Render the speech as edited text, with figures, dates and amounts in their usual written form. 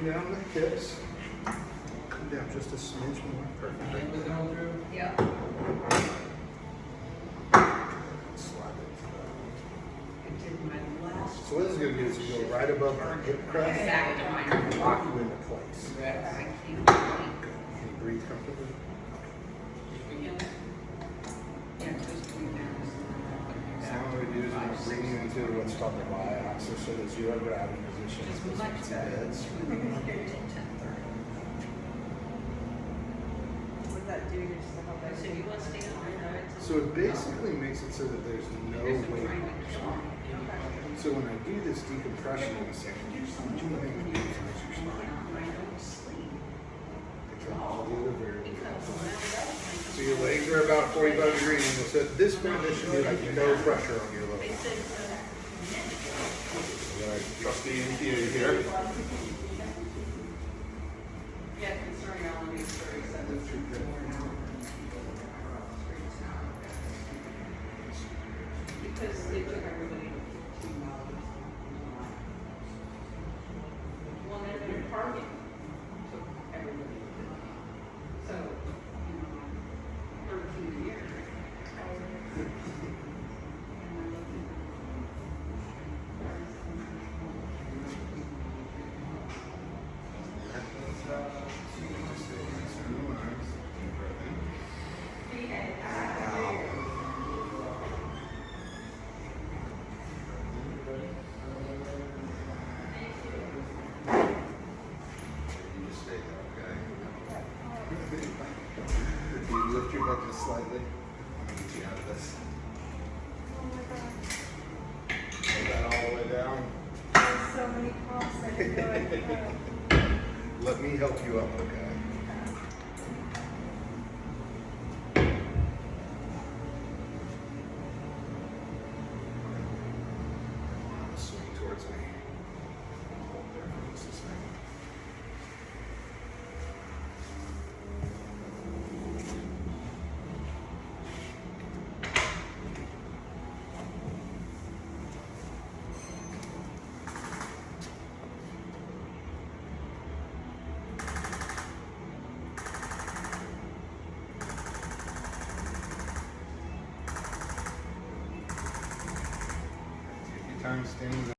down the hips. Come down just a smidge more. Perfect. Yeah. Slide it. I did my last. So what this is going to do is go right above our hip crest. Exactly. And lock you into place. I can't think. Can you breathe comfortably? Yeah, just three pounds. So now what we do is we're going to bring you into what's called the y-axis, so the zero gravity position. Just Those much two better. beds. What does that do just to help So you want to stay on there? So it basically makes it so that there's no weight on your spine. So when I do this decompression in a second, the only thing that moves is your spine. Control all the other variables. So your legs are about 45 degrees angle. So at this point, there should be like no pressure on your lower back. Trustee in theory here. Yeah, concerning elements, 37. Because they took everybody. Well, they're targeting everybody. So, 13 years. If you lift your head just slightly, I'll get you out of this. Pull that all the way down. There's so many coughs I can do it. Let me help you up, okay? Swing towards me. Hold there for just a second. Take your time standing.